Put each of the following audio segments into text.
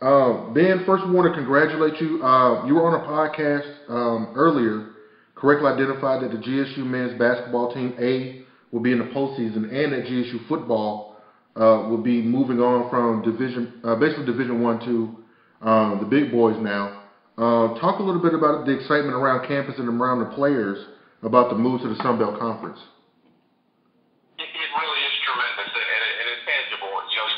Ben, first we want to congratulate you. You were on a podcast earlier, correctly identified that the GSU men's basketball team A will be in the postseason, and that GSU football will be moving on from basically Division One to the big boys now. Talk a little bit about the excitement around campus and around the players about the move to the Sun Belt Conference. It really is tremendous, and it's tangible. You know,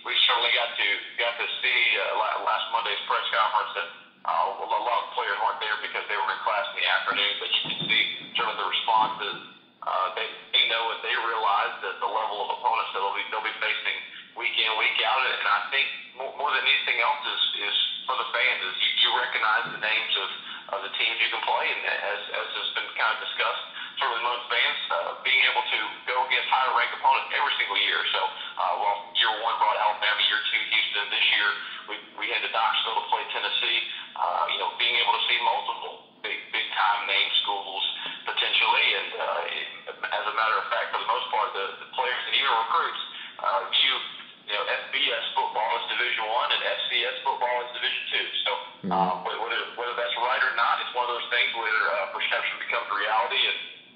we certainly got to see last Monday's press conference that a lot of players weren't there because they were in class in the afternoon, but you can see certainly the responses. They know it. They realize that the level of opponents that they'll be facing week in, week out, and I think more than anything else is for the fans is you recognize the names of the teams you can play, and as has been kind of discussed, certainly among fans, being able to go against higher ranked opponents every single year. So while year one brought Alabama, year two Houston, this year we head to Knoxville to play Tennessee. Being able to see multiple big time name schools potentially, and as a matter of fact, for the most part, the players and even recruits view FBS football as Division One and FCS football as Division Two. So whether that's right or not, it's one of those things where perception becomes reality,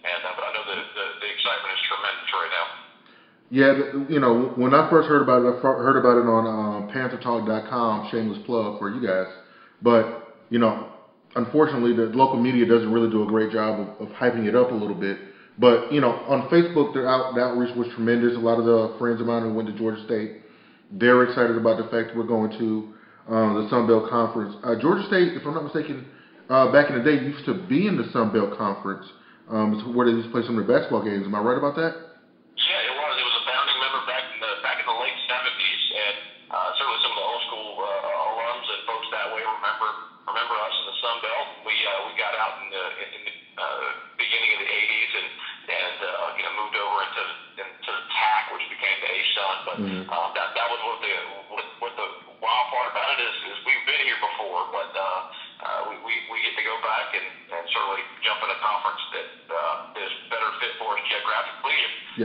but I know the excitement is tremendous right now. Yeah, when I first heard about it, I heard about it on PantherTalk.com. Shameless plug for you guys, but unfortunately, the local media doesn't really do a great job of hyping it up a little bit. But, on Facebook, the outreach was tremendous. A lot of the friends of mine who went to Georgia State, they're excited about the fact that we're going to the Sun Belt Conference. Georgia State, if I'm not mistaken, back in the day, used to be in the Sun Belt Conference. It's where they used to play some of their basketball games. Am I right about that? Yeah, it was. It was a founding member back in the late 70s, and certainly some of the old school alums and folks that way remember us in the Sun Belt. We got out in the beginning of the 80s and moved over into the TAC, which became the A-Sun. But that was what the wild part about it is we've been here before, but we get to go back and certainly jump in a conference that is better fit for us geographically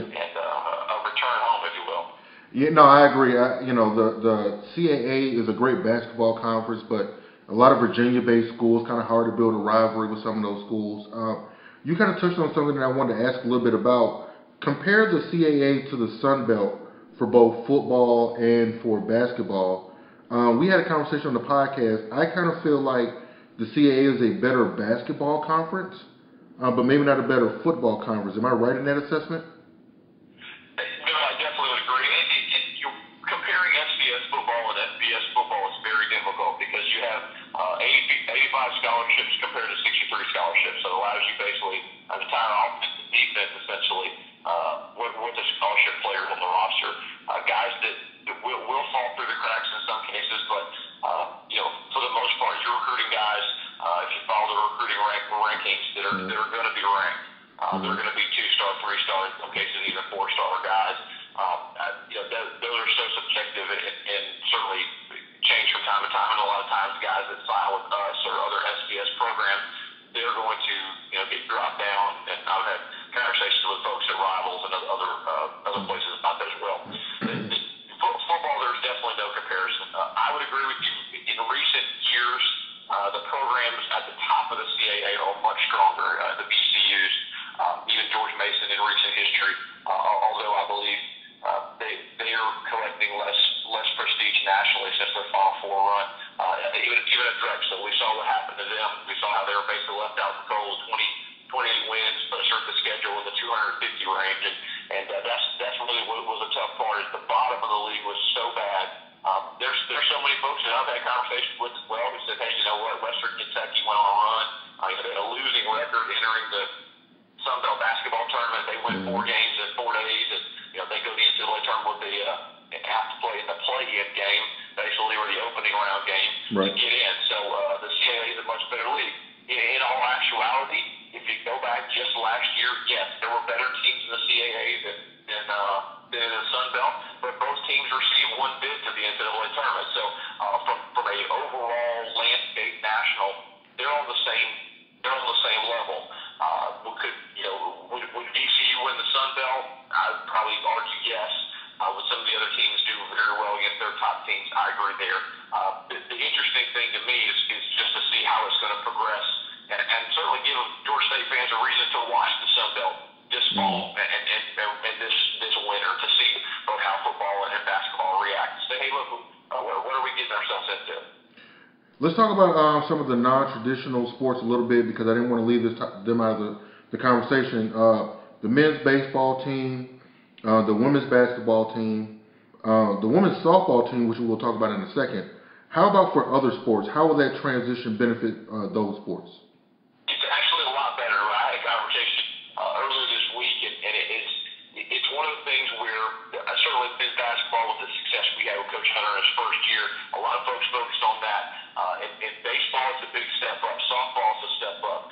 and a return home, if you will. Yeah, no, I agree. The CAA is a great basketball conference, but a lot of Virginia-based schools, kind of hard to build a rivalry with some of those schools. You kind of touched on something that I wanted to ask a little bit about. Compare the CAA to the Sun Belt for both football and for basketball. We had a conversation on the podcast. I kind of feel like the CAA is a better basketball conference, but maybe not a better football conference. Am I right in that assessment? No, I definitely would agree. Comparing FCS football and FBS football is very difficult because you have 85 scholarships compared to 63 scholarships. So it allows you basically an entire offense and defense essentially with the scholarship players on the roster. Guys that will fall through the cracks in some cases, but for the most part, you're recruiting guys. If you follow the recruiting rankings, that are going to be ranked. They're going to be 2-star, 3-star, in some cases even 4-star guys. Those are so subjective and certainly change from time to time. And a lot of times, guys that sign with us or other SBS programs, they're going to get dropped down. And I've had conversations with folks at Rivals and other places about that as well. Football, there's definitely no comparison. I would agree with you. In recent years, the programs at the top of the CAA are much stronger. The VCUs, even George Mason in recent history, although I believe they are collecting less prestige nationally since their Final Four run. Even at Drexel, we saw what happened to them. We saw how they were basically left out in the cold, 28 wins, but certainly the schedule in the 250 range, and that's really what was a tough part. Is the bottom of the league was so bad. There's so many folks that I've had conversations with as well who said, hey, you know what, Western Kentucky went on a run. They had a losing record entering the Sun Belt basketball tournament. They win 4 games in 4 days, and they go to the NCAA tournament. They have to play in the play-in game, basically, or the opening round game to get in. So the CAA is a much better league. In all actuality, if you go back just last year, yes, there were better teams in the CAA than in the Sun Belt, but both teams received one bid to the NCAA tournament. So from a overall landscape national, they're on the same level. Would VCU win the Sun Belt? I would probably argue yes. Would some of the other teams do very well against their top teams? I agree there. The fans a reason to watch the Sun Belt this fall and this winter to see both how football and basketball react. Say, hey, look, what are we getting ourselves into? Let's talk about some of the non-traditional sports a little bit, because I didn't want to leave them out of the conversation. The men's baseball team, the women's basketball team, the women's softball team, which we will talk about in a second. How about for other sports? How will that transition benefit those sports? It's actually a lot better. I had a conversation earlier this week, and it's one of the things where certainly men's basketball, with the success we had with Coach Hunter in his first year, a lot of folks focused on that. In baseball, it's a big step up. Softball is a step up.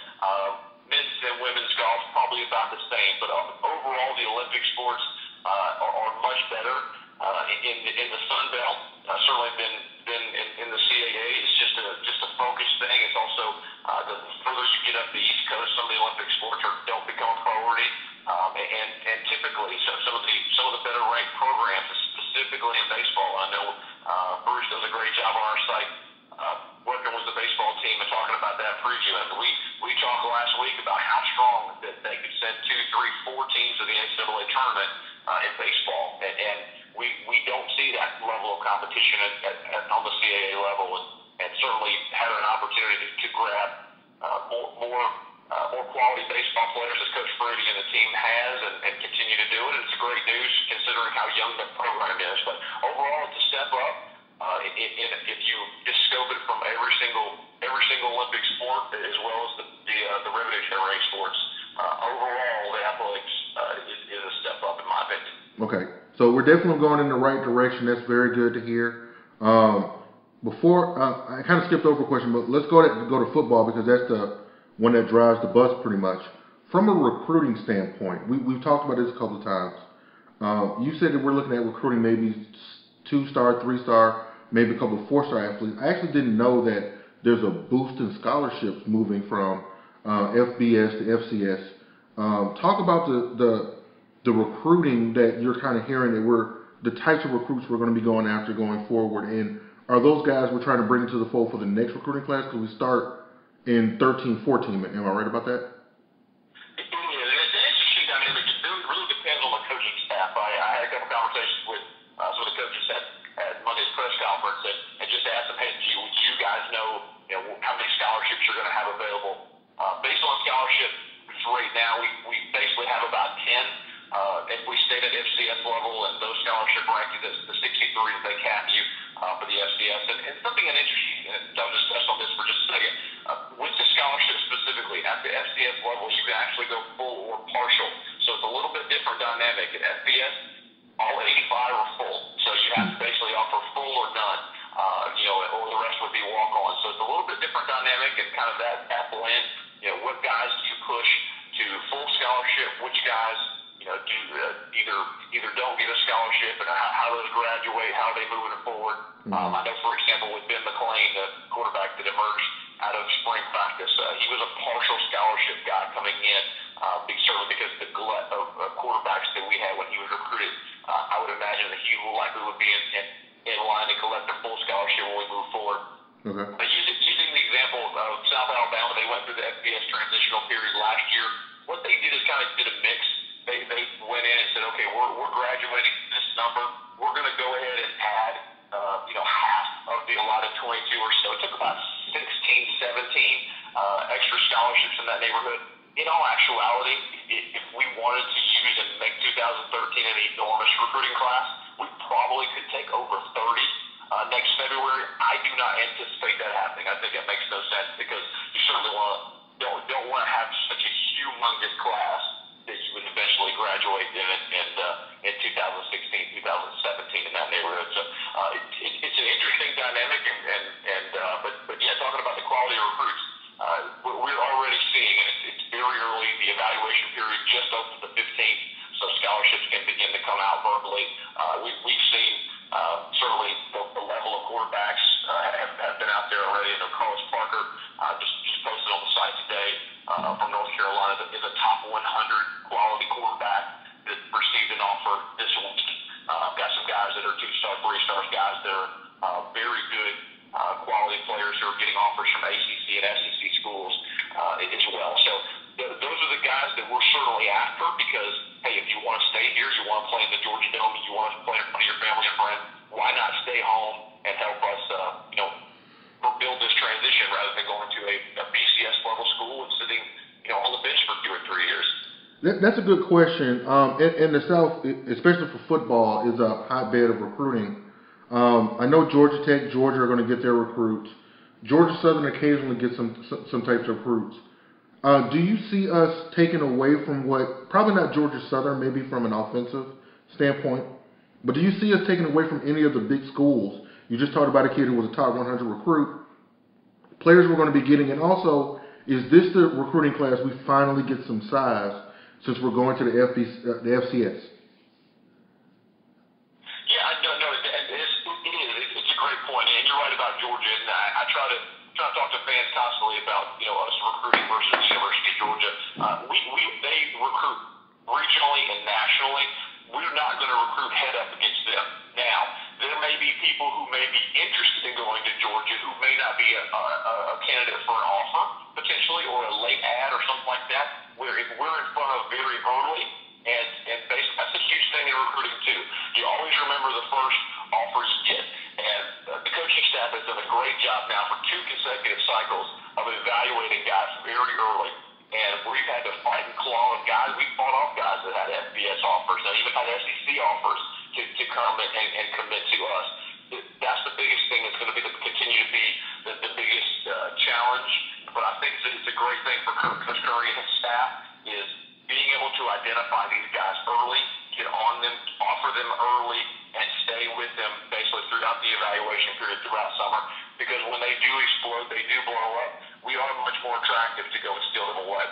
Men's and women's golf probably about the same, but overall, the Olympic sports are much better in the Sun Belt. Certainly been in the CAA. It's just a focus thing. It's also the further you get up the East Coast, some of the Olympic sports don't become a priority. And typically, some of the better ranked programs, specifically in baseball. I know Bruce does a great job on our site working with the baseball team and talking about that preview. And we talked last week about how strong that they could send 2, 3, 4 teams to the NCAA tournament in baseball, and we don't see that level of competition on the CAA level, and certainly having an opportunity to grab more quality baseball players, as Coach Brady and the team has, and continue to do it. It's great news considering how young the program is. But overall, it's a step up. If you just scope it from every single Olympic sport, as well as the revenue-generating sports, overall the athletics is a step up in my opinion. Okay, so we're definitely going in the right direction. That's very good to hear. Before I kind of skipped over a question, but let's go to football, because that's the one that drives the bus pretty much. From a recruiting standpoint, we've talked about this a couple of times. You said that we're looking at recruiting maybe 2-star, 3-star, maybe a couple of 4-star athletes. I actually didn't know that there's a boost in scholarships moving from FBS to FCS. Talk about the recruiting that you're kind of hearing, the types of recruits we're going to be going after going forward, and are those guys we're trying to bring into the fold for the next recruiting class? Because we start in 13-14. Am I right about that? It's an interesting dynamic. It really depends on the coaching staff. I had a couple conversations with some of the coaches at Monday's press conference, and just asked them, hey, do you guys know how many scholarships you're going to have available? Based on scholarships right now, we basically have about 10. If we stayed at FCS level and those scholarship rankings, the 63 that they cap you for the FCS. And something interesting, and I'll just touch on this for just a second, with the scholarship specifically, at the FCS level, you can actually go full or partial. So it's a little bit different dynamic. At FBS, all 85 are full. So you have to basically offer full or none, or the rest would be walk-on. So it's a little bit different dynamic, and kind of that blend. What guys do you push to full scholarship? Which guys do either don't get a scholarship, and how those graduate, how are they moving forward? I know, for example, with Ben McClain, the quarterback that emerged out of spring practice, he was a partial scholarship guy coming in, certainly because the glut of quarterbacks that we had when he was recruited. I would imagine that he likely would be in line to collect a full scholarship when we move forward. Okay. But using the example of South Alabama, they went through the FBS transitional period last year. What they did is kind of did a mix. They went in and said, okay, we're graduating this number. We're going to go ahead and add half of the allotted 22 or so. It took about 16, 17 extra scholarships in that neighborhood. In all actuality, if we wanted to use and make 2013 an enormous recruiting class, we probably could take over 30 next February. I do not anticipate that happening. I think that makes no sense, because you certainly don't want to have such a humongous class that you would eventually graduate in 2016, 2017 in that neighborhood. So it's an interesting dynamic, but yeah, talking about the quality of recruits, we're already seeing, and it's very early. The evaluation period just opened the 15th, so scholarships can begin to come out verbally. We've seen certainly the level of quarterbacks have been out there already. I know Carlos Parker just posted on the site today from North Carolina that is a top 100 quality quarterback that received an offer this week. Got some guys that are 2-star, 3-star guys that are very good quality players who are getting offers from ACC and SEC schools as well. So those That's a good question. In the South, especially for football, is a hotbed of recruiting. I know Georgia Tech, Georgia are going to get their recruits. Georgia Southern occasionally gets some types of recruits. Do you see us taking away from what, probably not Georgia Southern, maybe from an offensive standpoint, but do you see us taking away from any of the big schools? You just talked about a kid who was a top 100 recruit. Players we're going to be getting, and also, is this the recruiting class we finally get some size since we're going to the FCS? Yeah, no, and it's a great point, and you're right about Georgia. And I try to talk to fans constantly about us recruiting versus the University of Georgia. They recruit regionally and nationally. We're not going to recruit head up against them. Now, there may be people who may be interested in going to Georgia who may not be a candidate for an offer potentially, or a late ad or something like that. Where if we're in front of very early. And basically, that's a huge thing in recruiting too. You always remember the first offers you get. And the coaching staff has done a great job now for 2 consecutive cycles of evaluating guys very early. And we've had to fight and claw with guys. We fought off guys that had FBS offers, and even had SEC offers to come and commit to us. That's the biggest thing that's going to continue to be the biggest challenge. But I think it's a great thing for Coach Curry and his staff is being able to identify these guys early, get on them, offer them early, and stay with them basically throughout the evaluation period throughout summer. Because when they do explode, they do blow up, we are much more attractive to go and steal them away.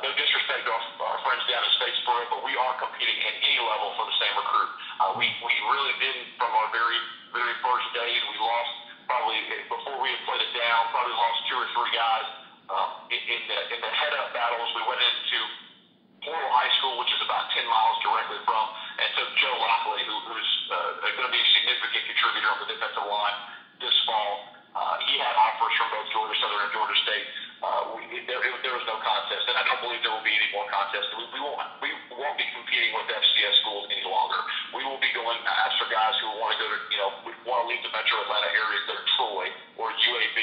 No disrespect to our friends down in Statesboro, but we are competing at any level for the same recruit. We really didn't, from our very, very first days, we lost probably, before we had played it down, probably lost 2 or 3 guys in the head-up battles. We went into Portal High School, which is about 10 miles directly from, and took Joe Lockley, who's going to be a significant contributor on the defensive line this fall. He had offers from both Georgia Southern and Georgia State. There was no contest, and I don't believe there will be any more contests. We won't be competing with FCS schools any longer. We will be going after guys who want to go to, want to leave the Metro Atlanta area, go to Troy or UAB,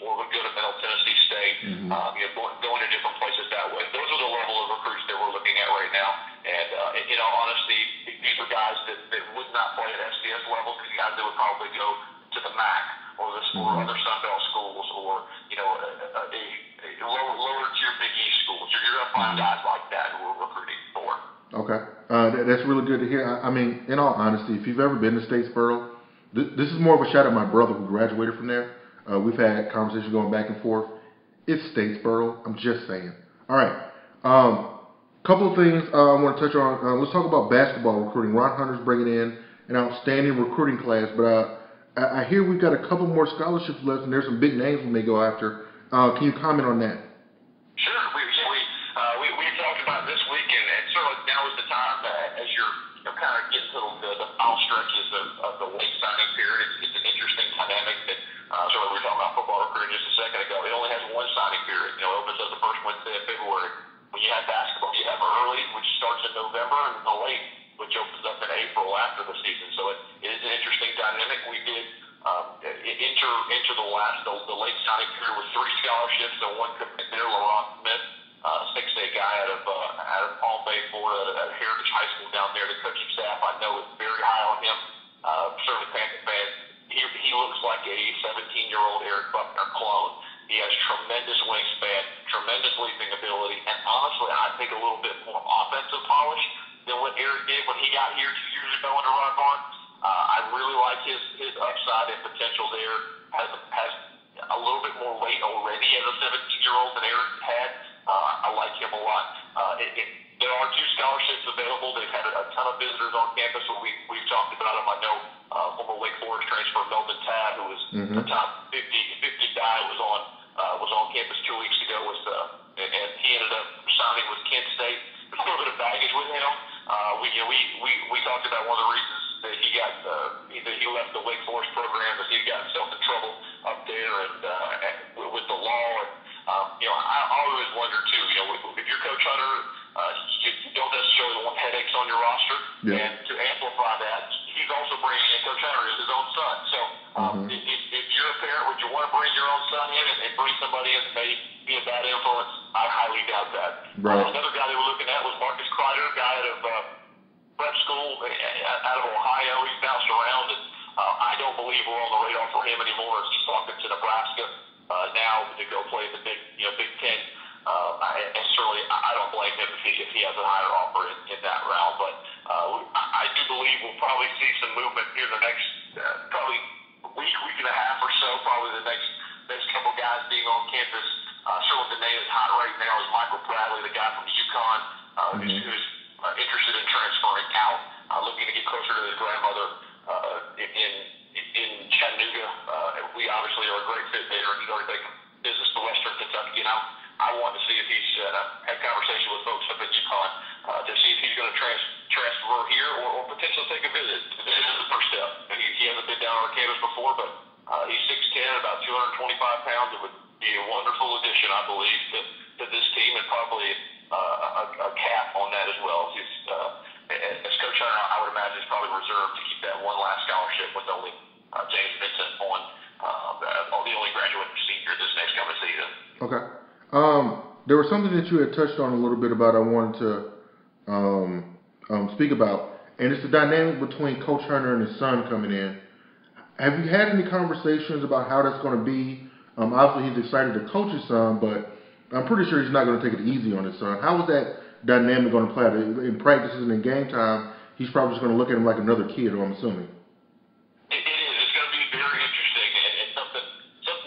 or would go to Middle Tennessee State. Going to different places that way. Those are the level of recruits that we're looking at right now. And in all honesty, these are guys that would not play at FCS level, because guys that would probably go to the MAC or other Sun Belt schools, or a lower tier Big East schools. You're going to find guys like that who we're recruiting for. Okay, that's really good to hear. I mean, in all honesty, if you've ever been to Statesboro, this is more of a shout at my brother who graduated from there. We've had conversations going back and forth. It's Statesboro. I'm just saying. All right. Couple of things I want to touch on. Let's talk about basketball recruiting. Ron Hunter's bringing in an outstanding recruiting class, but I hear we've got a couple more scholarships left, and there's some big names we may go after. Can you comment on that? Sure. We talked about it this week, and certainly now is the time as you're kind of getting to the final stretches of the late signing period. It's an interesting dynamic that certainly we were talking about football recruiting just a second ago. It only has one signing period. It opens up the first Wednesday of February. When you have basketball, you have early, which starts in November, and the late, which opens up in April after the season. So it is an interesting dynamic. We did enter the late signing period with 3 scholarships and 1 commit there. LaRon Smith, 6'8" guy out of Palm Bay, Florida, at Heritage High School down there. The coaching staff I know is very high on him. Certainly Panther fans. He looks like a 17-year-old Eric Buckner clone. He has tremendous wingspan, tremendous leaping ability, and honestly, I think a little bit more offensive polish than what Eric did when he got here 2 years ago under Ron Barn. I really like his upside and potential there. Has a little bit more weight already as a 17-year-old than Eric had. I like him a lot. There are 2 scholarships available. They've had a ton of visitors on campus, so we've talked about them. I know former Wake Forest transfer Melvin Tabb, who was the top 50 guy, was on campus 2 weeks ago, and he ended up signing with Kent State. There's a little bit of baggage with him. We talked about one of the reasons that he got that he left the Wake Forest program, is he got himself in trouble up there and with the law. And I always wonder too. If you're Coach Hunter, you don't necessarily want headaches on your roster. Yeah. And to amplify that, he's also bringing in Coach Hunter as his own son. So if you're a parent, would you want to bring your own son in and bring somebody in that may be a bad influence? I highly doubt that. Right. Another guy they were looking at was Marcus to go play the Big Ten. And certainly, I don't blame him if he has a higher offer in that round. But I do believe we'll probably see some movement here the next probably week and a half or so. Probably the next couple guys being on campus. Certainly, the name that's hot right now is Michael Bradley, the guy from UConn, who's interested in transferring out, looking to get closer to his grandmother in Chattanooga. We obviously are a great fit there, and he's already taken business to Western Kentucky. And I want to see if he's had conversation with folks up at UConn to see if he's going to transfer here or potentially take a visit. This is the first step. He hasn't been down on our campus before, but he's 6'10", about 225 pounds. It would be a wonderful addition, I believe, to this team, and probably a cap on that as well. As Coach Hunter, I would imagine, is probably reserved to keep that one last scholarship with only James Vincent on the only graduate senior this next coming season. Okay. There was something that you had touched on a little bit about I wanted to speak about, and it's the dynamic between Coach Hunter and his son coming in. Have you had any conversations about how that's going to be? Obviously, he's excited to coach his son, but I'm pretty sure he's not going to take it easy on his son. How is that dynamic going to play out? In practices and in game time, he's probably just going to look at him like another kid, I'm assuming. It is. It's going to be very interesting, and something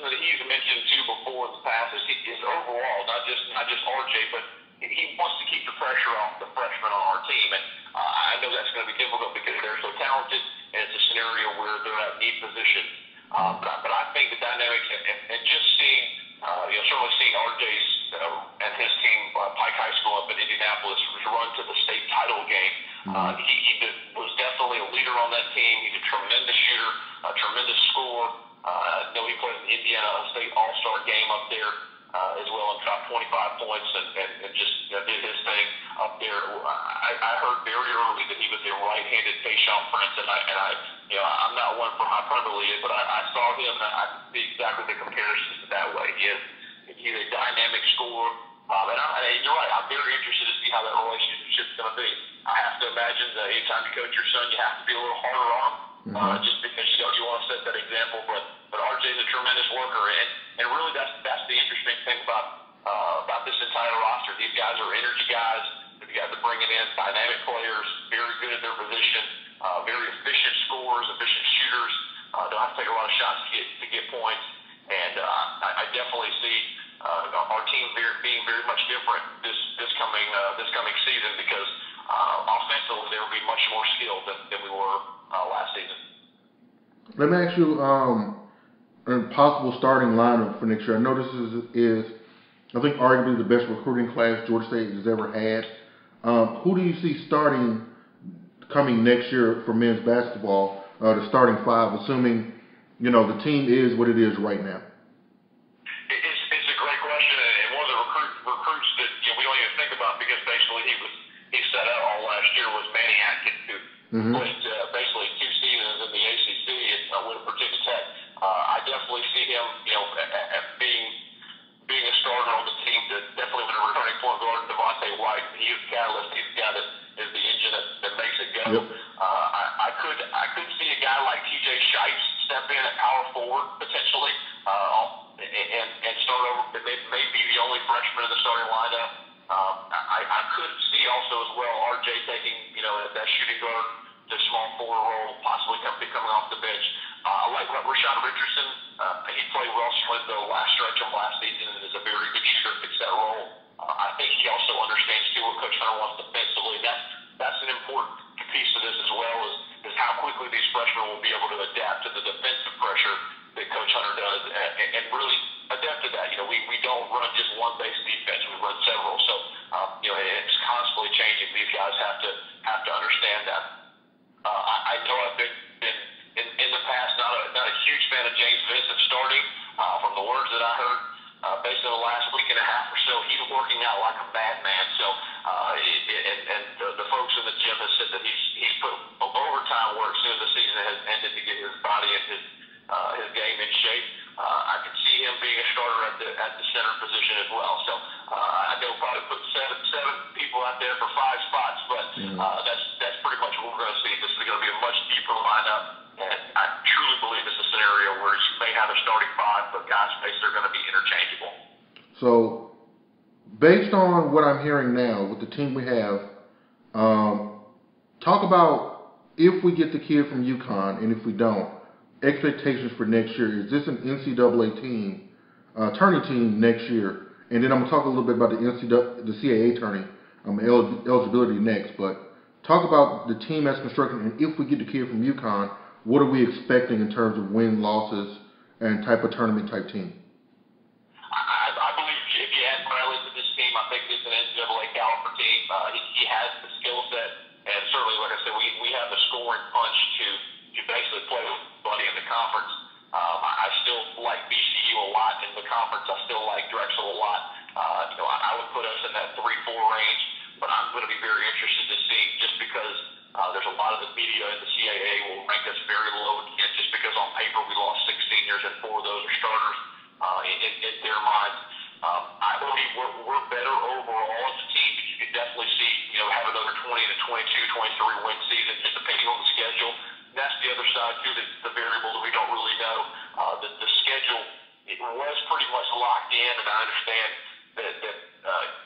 that he's mentioned too before in the past is overall not just RJ, but he wants to keep the pressure off the freshmen on our team, and I know that's going to be difficult because they're so talented, and it's a scenario where they're at need positions. But I think the dynamics and just seeing, certainly seeing RJ's and his team, Pike High School up in Indianapolis, run to the state title game. He was definitely a leader on that team. He's a tremendous shooter, a tremendous scorer. I know he played in the Indiana State All-Star game up there as well, and dropped 25 points and just did his thing up there. I heard very early that he was a right-handed Tayshaun Prince, and I'm not one for hyperbole, but I saw him and I could see exactly the comparisons that way. He's a dynamic scorer, and you're right. I'm very interested to see how that relationship's going to be. I have to imagine that anytime you coach your son, you have to be a little harder on him, just because you want to set that example. But RJ's a tremendous worker, and really that's the interesting thing about this entire roster. These guys are energy guys. The guys are bringing in dynamic players, very good at their position, very efficient scorers, efficient shooters. Don't have to take a lot of shots to get points. And I definitely see our team being very much different this coming season because offensively they will be much more skilled than we were last season. Let me ask you a possible starting lineup for next year. I know this is I think arguably the best recruiting class Georgia State has ever had. Who do you see starting coming next year for men's basketball, the starting five, assuming, the team is what it is right now? It's a great question, and one of the recruits that we don't even think about because basically he set out all last year was Manny Atkins, who played basically 2 seasons in the ACC with Virginia Tech. I definitely see him, being a starter on the team. Definitely when a returning point guard, Devontae White, he is the catalyst. He's the guy that is the engine that makes it go. Yep. I could see a guy like TJ Shites step in at power forward potentially, and start over. May be the only freshman in the starting lineup. I could see also as well RJ taking that shooting guard to small forward role, possibly coming off the bench. I like Rashad Richardson. He played well with the last stretch of last season and is a very good shooter, fits that role. I think he also understands too what Coach Hunter wants defensively. That's an important piece of this as well is how quickly these freshmen will be able to adapt to the defensive pressure that Coach Hunter does and really adapt to that. We don't run just one base defense; we run several. So it's constantly changing. These guys have to understand that. I know I've been in the past not a huge fan of James Vincent starting. From the words that I heard, based on the last week and a half or so, he's working out like a madman. So, the folks in the gym have said that he's put overtime work as soon as the season has ended to get his body and his game in shape. I could see him being a starter at the center position as well. So, I know probably put seven people out there for 5 spots, but that's pretty much what we're going to see. This is going to be a much deeper lineup, and I truly believe it's a scenario where you may have a starting 5, but guys' space they're going to be interchangeable. So, based on what I'm hearing now with the team we have, talk about if we get the kid from UConn and if we don't, expectations for next year. Is this an NCAA team, tourney team next year? And then I'm gonna talk a little bit about the CAA tourney eligibility next. But talk about the team as constructed, and if we get the kid from UConn, what are we expecting in terms of win, losses, and type of tournament type team? I believe if you add Bradley to this team, I think it's an NCAA caliber team. He has the skill set, and certainly, like I said, we have the scoring punch to basically play with Buddy in the conference. I still like VCU a lot in the conference. I still like Drexel a lot. I would put us in that 3-4 range, but I'm going to be very interested to see, just because there's a lot of the media in the CAA will rank us very low again, just because on paper we lost 6 seniors and 4 of those are starters in their minds. I believe we're better overall as a team, but you can definitely see, have another 20 to 22, 23 win season, just depending on the schedule. That's the other side too, the variable that we don't really know. The schedule, it was pretty much locked in, and I understand that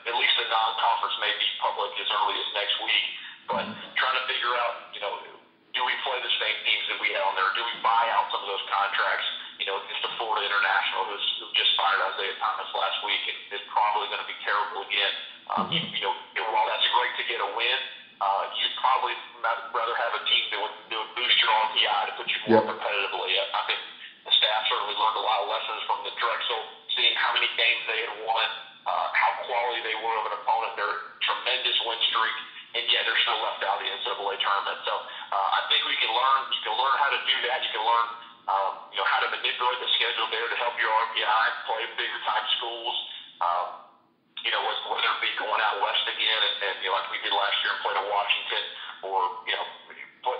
at least the non-conference may be public as early as next week. But trying to figure out, do we play the same teams that we had on there? Do we buy out some of those contracts? Against the Florida International, who just fired Isaiah Thomas last week, and is probably going to be terrible again. While that's great to get a win, you'd probably rather have a team that would boost your RPI to put you more competitively. I think the staff certainly learned a lot of lessons from the Drexel, seeing how many games they had won, how quality they were of an opponent. They're a tremendous win streak, and yet they're still left out of the NCAA tournament. So I think we can learn. You can learn how to do that. You can learn, how to manipulate the schedule there to help your RPI, play bigger time schools. Whether it be going out west again and like we did last year and played at Washington, or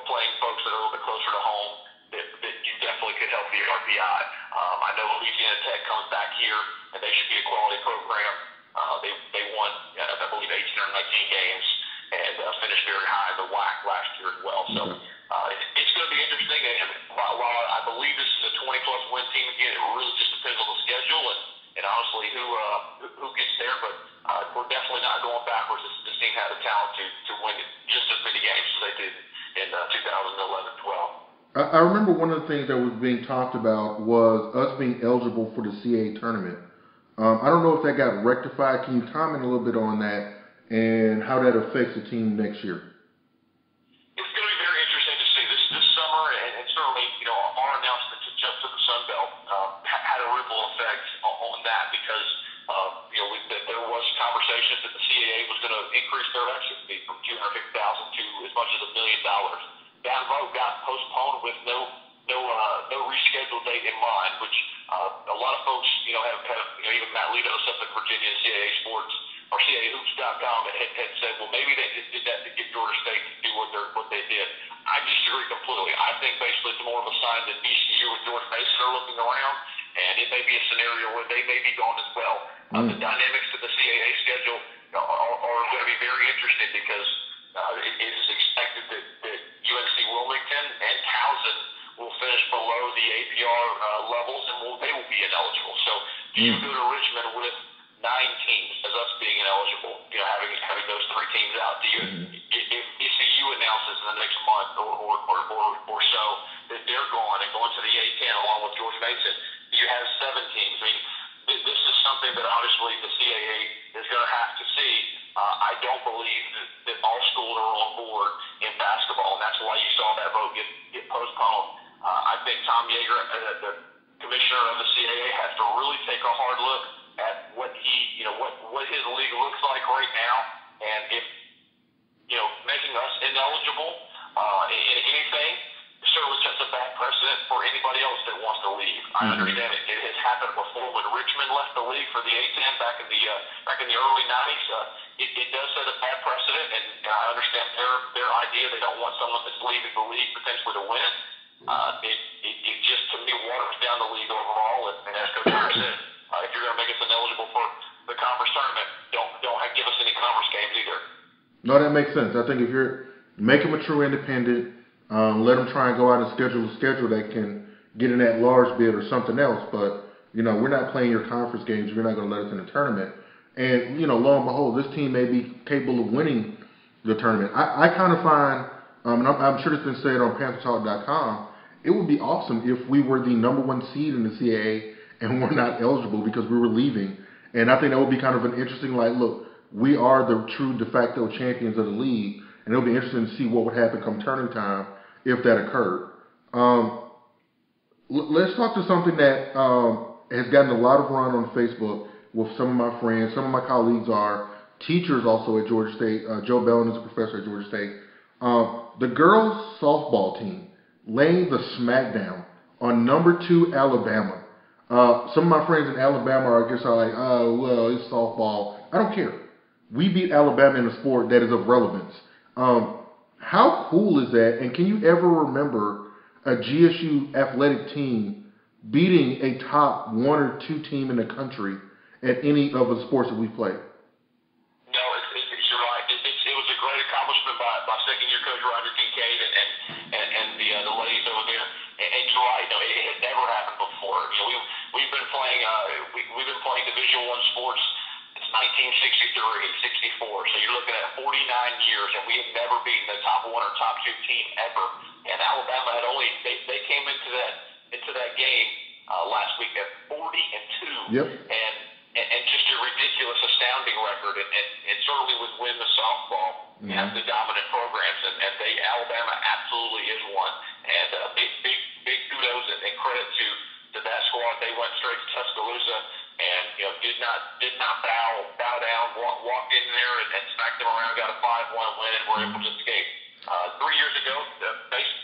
playing folks that are a little bit closer to home, that you definitely could help the RPI. I know Louisiana Tech comes back here, and they should be a quality program. They won, I believe, 18 or 19 games and finished very high in the WAC last year as well. So it's going to be interesting. And while I believe this is a 20-plus win team again, it really just depends on the schedule and honestly who gets there. But we're definitely not going backwards. This team has the talent to win just as many games as they did in 2011-12. I remember one of the things that was being talked about was us being eligible for the CAA tournament. I don't know if that got rectified. Can you comment a little bit on that and how that affects the team next year? It's going to be very interesting to see this summer, and certainly, our announcement to jump to the Sun Belt had a ripple effect on that, because there was conversations that the CAA was going to increase their exit fee from $250,000 to as much as $1 million. That vote got postponed with no rescheduled date in mind, which a lot of folks, have even Matt Litos up in Virginia, CAA Sports or CAAHoops.com had said, well, maybe they just did that to get Georgia State to do what they did. I disagree completely. I think basically it's more of a sign that VCU and George Mason are looking around, and it may be a scenario where they may be gone as well. The dynamics of the CAA schedule are going to be very interesting, because it is expected that UNC Wilmington and Towson will finish below the APR levels, and they will be ineligible. So do you go to Richmond with 9 teams as us being ineligible, having those 3 teams out? Do you, if ECU announces in the next month or so that they're gone and going to the A10 along with George Mason, do you have 7 teams? I mean, this is something that obviously the CAA is going to have to see. I don't believe that all schools are on board in basketball, and that's why you saw that vote get postponed. I think Tom Yeager, the commissioner of the CAA, has to really take a hard look at what his league looks like right now, and if making us ineligible in anything certainly sets a bad precedent for anybody else that wants to leave. I understand it has happened before when Richmond left the league for the A10 back in the early 90s. It does set a bad precedent, and I understand their idea. They don't want someone that's leaving the league potentially to win. It just, to me, waters down the league overall. And as Coach Harris said, if you're going to make us ineligible for the conference tournament, don't give us any conference games either. No, that makes sense. I think if you're make them a true independent, let them try and go out and schedule a schedule that can get in that large bid or something else. But we're not playing your conference games. You're not going to let us in the tournament. And, lo and behold, this team may be capable of winning the tournament. I kind of find, and I'm sure it's been said on PantherTalk.com, it would be awesome if we were the number one seed in the CAA and we're not eligible because we were leaving. And I think that would be kind of an interesting, look, we are the true de facto champions of the league, and it'll be interesting to see what would happen come turning time if that occurred. Let's talk to something that has gotten a lot of run on Facebook with some of my friends. Some of my colleagues are teachers also at Georgia State. Joe Bellin is a professor at Georgia State. The girls softball team laying the smackdown on number 2 Alabama. Some of my friends in Alabama are like, oh, well, it's softball. I don't care. We beat Alabama in a sport that is of relevance. How cool is that? And can you ever remember a GSU athletic team beating a top 1 or 2 team in the country at any of the sports that we played? No, you're right. It was a great accomplishment by second-year coach Roger Kincaid and the ladies over there. And you're right. No, it had never happened before. We've been playing Division I sports since 1963, 64. So you're looking at 49 years, and we have never beaten the top 1 or top 2 team ever. And Alabama had they came into that game last week at 40-2. Yep. And just a ridiculous, astounding record. And certainly with women's softball, you have the dominant programs, and Alabama absolutely is one. And big kudos and credit to that squad. They went straight to Tuscaloosa and did not bow down, walked in there and smacked them around, got a 5-1 win, and were able to escape. 3 years ago,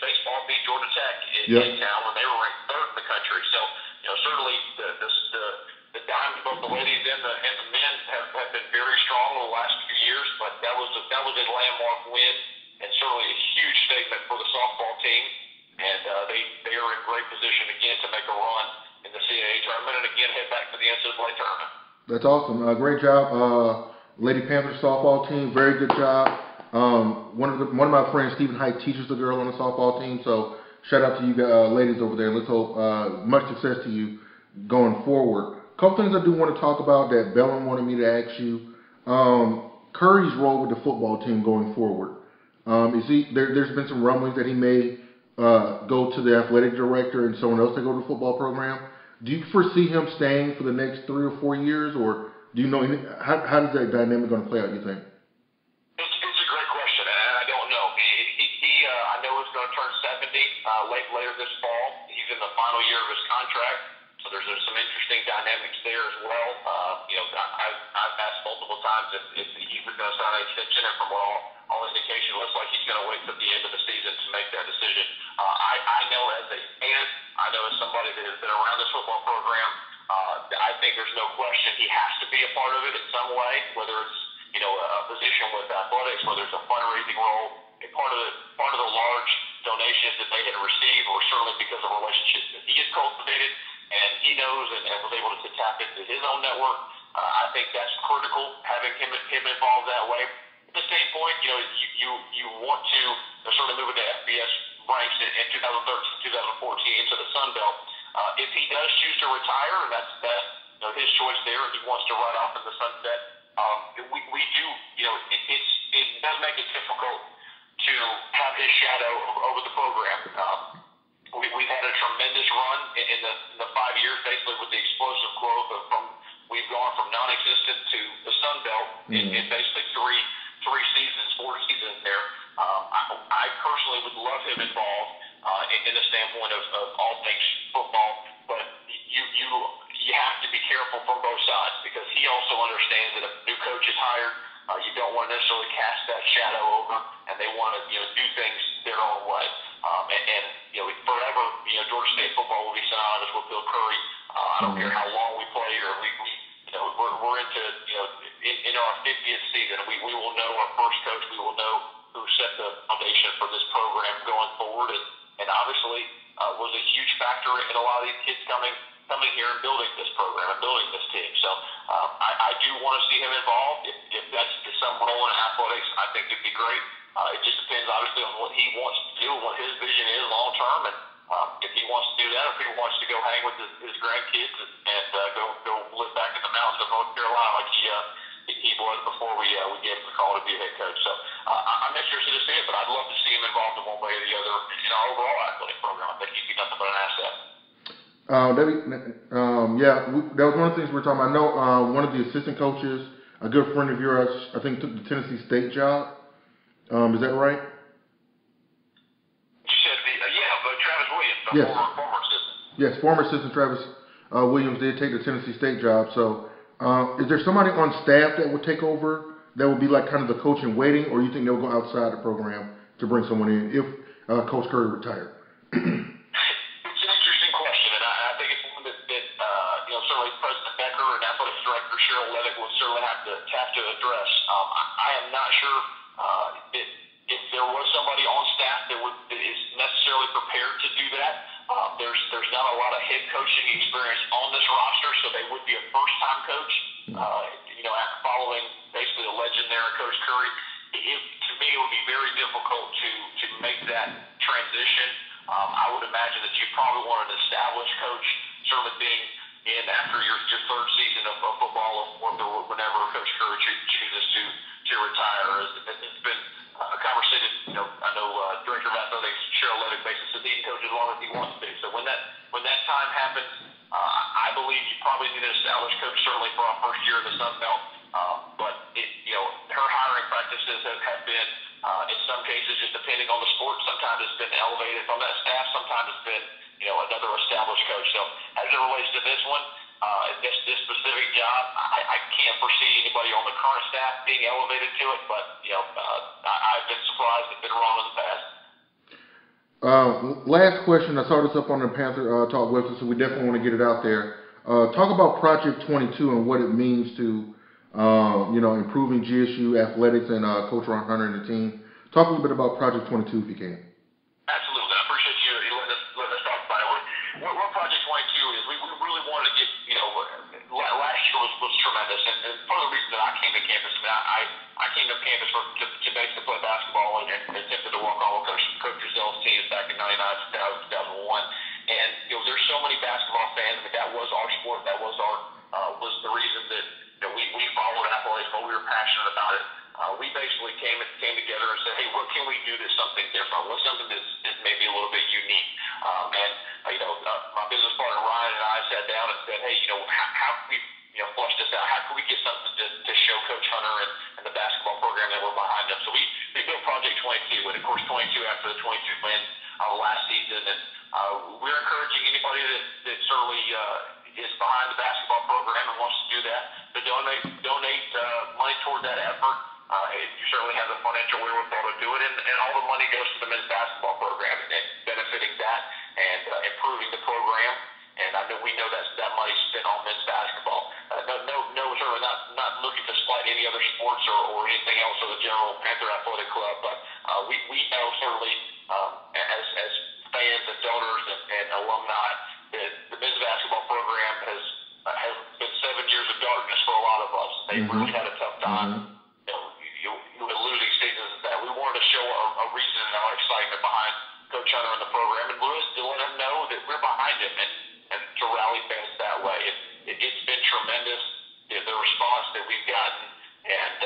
baseball beat Georgia Tech in town when they were ranked 3rd in the country. So certainly the Diamond, both the ladies and the men have been very strong over the last few years, but that was a landmark win and certainly a huge statement for the softball team. And they are in great position again to make a run in the CAA tournament and again head back to the NCAA tournament. That's awesome. Great job, Lady Panthers softball team. Very good job. One of my friends, Stephen Height, teaches the girl on the softball team. So shout out to you ladies over there. Let's hope much success to you going forward. Couple things I do want to talk about that Bellin wanted me to ask you. Curry's role with the football team going forward. There's been some rumblings that he may go to the athletic director and someone else to go to the football program. Do you foresee him staying for the next 3 or 4 years, or do you know how is that dynamic going to play out, you think? It's a great question, and I don't know. I know he's going to turn 70 later this fall. He's in the final year of his contract. So there's some interesting dynamics there as well. I've asked multiple times if he was going to sign an extension, and from all indication, looks like he's going to wait till the end of the season to make that decision. I know as a fan, I know as somebody that has been around this football program, I think there's no question he has to be a part of it in some way, whether it's a position with athletics, whether it's a fundraising role, a part of the large donations that they had received, or certainly because of relationships that he has cultivated. And he knows and was able to tap into his own network. I think that's critical, having him involved that way. At the same point, you want to certainly move into FBS ranks in 2013, 2014 into the Sun Belt. If he does choose to retire, and that's his choice there, and he wants to ride off in the sunset, we do. It does make it difficult to have his shadow over the program. We've had a tremendous run in the 5 years, basically with the explosive growth we've gone from non-existent to the Sun Belt in basically 4 seasons there. I personally would love him involved in the standpoint of all things football, but you have to be careful from both sides because he also understands that if a new coach is hired, you don't want to necessarily cast that shadow over, and they want to do things their own way. Forever, Georgia State football will be synonymous with Bill Curry. I don't care how long we play, or we're into in our 50th season. We will know our first coach. We will know who set the foundation for this program going forward, and obviously was a huge factor in a lot of these kids coming here and building this program and building this team. So I do want to see him involved. If that's some role in athletics, I think it'd be great. It just depends, obviously, on what he wants to do and what his vision is long term. And If he wants to do that, or if he wants to go hang with his grandkids and go live back in the mountains of North Carolina like he was before we gave him the call to be a head coach. So I'm interested to see it, but I'd love to see him involved in one way or the other in our overall athletic program. I think he'd be nothing but an asset. That was one of the things we were talking about. I know one of the assistant coaches, a good friend of yours, I think took the Tennessee State job. Is that right? You said Travis Williams, the Yes. former assistant. Yes, former assistant Travis Williams did take the Tennessee State job. So, is there somebody on staff that would take over that would be like kind of the coach in waiting, or you think they'll go outside the program to bring someone in if Coach Curry retired? It's an interesting question, and I think it's one that certainly President Becker and Athletic Director Cheryl Levitt will certainly have to address. I am not sure if there was somebody on staff that is necessarily prepared to do that. There's not a lot of head coaching experience on this roster, so they would be a first-time coach. After following basically a legend there, Coach Curry, to me it would be very difficult to make that transition. I would imagine that you probably want an established coach, certainly being in after your third season of football, or whenever Coach Curry chooses to retire. It's been a conversation. I know Director of Athletics Cheryl Levitt basically said he can coach as long as he wants to. So when that time happens, I believe you probably need an established coach, certainly for our first year in the Sun Belt. But her hiring practices have been, in some cases, just depending on the sport. Sometimes it's been elevated from that staff. Sometimes it's been, another established coach. So as it relates to this one, this specific job, I can't foresee anybody on the current staff being elevated to it. But I've been surprised and been wrong in the past. Last question. I saw this up on the Panther Talk website, so we definitely want to get it out there. Talk about Project 22 and what it means to, improving GSU athletics and Coach Ron Hunter and the team. Talk a little bit about Project 22 if you can. Absolutely. I appreciate you letting us talk about it. What Project 22 is, we really wanted to get, last year was tremendous. And part of the reason that I came to campus, I came to campus to basically play basketball and attempted to walk on with Coach Gisele's teams back in 99, 2000, 2001. And, there's so many basketball fans. That was our sport. That was was the reason that, we followed athletics, but we were passionate about it. We basically came together and said, hey, what can we do that's something different? What's something that's maybe a little bit unique? My business partner Ryan and I sat down and said, hey, how can we flush this out? How can we get something to show Coach Hunter and the basketball program that we're behind them? So we built Project 22, and of course 22 after the 22 win last season. And we're encouraging anybody that certainly is behind the basketball program and wants to do that to donate money toward that effort. You certainly have the financial wherewithal to do it, and all the money goes to the men's basketball program and benefiting that and improving the program. And we know that money's spent on men's basketball. Certainly not looking to slight any other sports or anything else of the general Panther Athletic Club, but we know certainly as fans and donors and alumni that the men's basketball program has been 7 years of darkness for a lot of us. They've really had a tough time. Losing seasons and that. We wanted to show a reason and our excitement behind Coach Hunter and the program, and Lewis to let him know that we're behind him and to rally fans that way. It's been tremendous, the response that we've gotten, and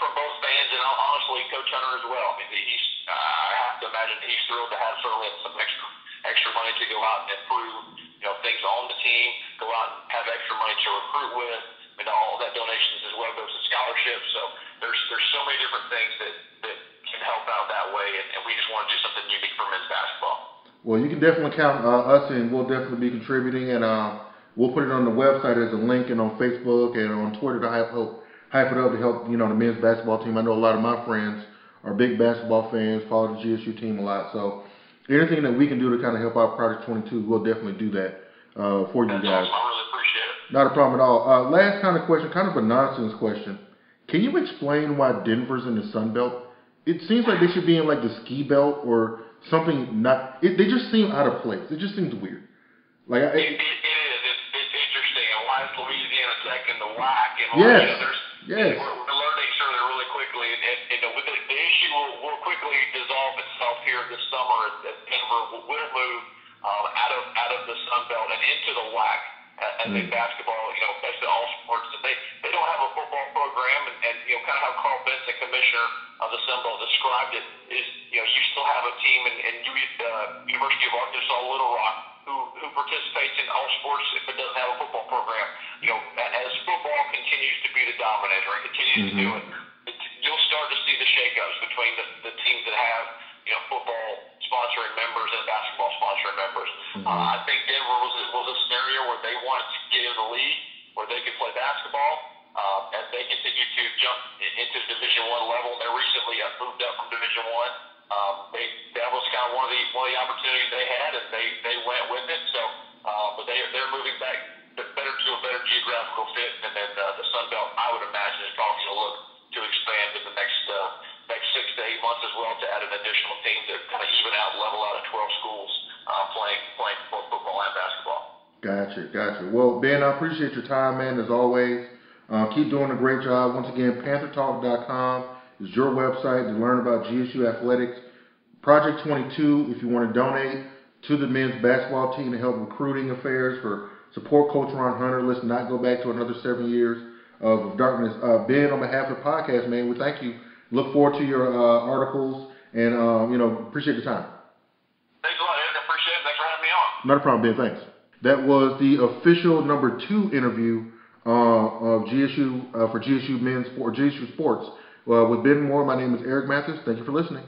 from both fans and honestly Coach Hunter as well. I have to imagine he's thrilled to have certainly some extra money to go out and improve things on the team, go out and have extra money to recruit with. All that donations as well goes to scholarships. So there's so many different things that can help out that way, and we just want to do something unique for men's basketball. Well, you can definitely count us in. We'll definitely be contributing, and we'll put it on the website as a link, and on Facebook and on Twitter to hype it up to help the men's basketball team. I know a lot of my friends are big basketball fans, follow the GSU team a lot. So anything that we can do to kind of help out Project 22, we'll definitely do that for you guys. Awesome. I really appreciate it. Not a problem at all. Last kind of question, kind of a nonsense question. Can you explain why Denver's in the Sun Belt? It seems like they should be in like the ski belt or something. They just seem out of place. It just seems weird. Like it is. It's interesting. And why is Louisiana second to WAC? And yes. We're learning sort of really quickly. And the issue GSU will quickly dissolve itself here this summer as Denver will move out of the Sun Belt and into the WAC. And the basketball, basically all sports. They don't have a football program, and kind of how Carl Benson, commissioner of the Sun Belt, described it is, you still have a team in University of Arkansas Little Rock who participates in all sports if it doesn't have a football program. As football continues to be the dominator and continues to do it, you'll start to see the shakeups between the teams that have football sponsoring members and basketball sponsoring members. I think Denver was a scenario where they wanted to get in the league where they could play basketball as they continue to jump into Division I level. They recently moved up from Division I. That was kind of one of the opportunities they had, and they went with it. So, but they're moving back better to a better geographical fit, and then the Sun Belt, I would imagine, is probably going to look to expand in the next 6 to 8 months as well, to add an additional team to kind of even out, level out at 12 schools playing both football and basketball. Gotcha. Well, Ben, I appreciate your time, man, as always. Keep doing a great job. Once again, PantherTalk.com is your website to learn about GSU athletics. Project 22, if you want to donate to the men's basketball team to help recruiting affairs for support Coach Ron Hunter. Let's not go back to another 7 years of darkness. Ben, on behalf of the podcast, man, we thank you. Look forward to your articles, and appreciate the time. Thanks a lot, Ed. I appreciate it. Thanks for having me on. Not a problem, Ben. Thanks. That was the official number 2 interview of GSU for GSU Men's or GSU Sports with Ben Moore. My name is Eric Mathis. Thank you for listening.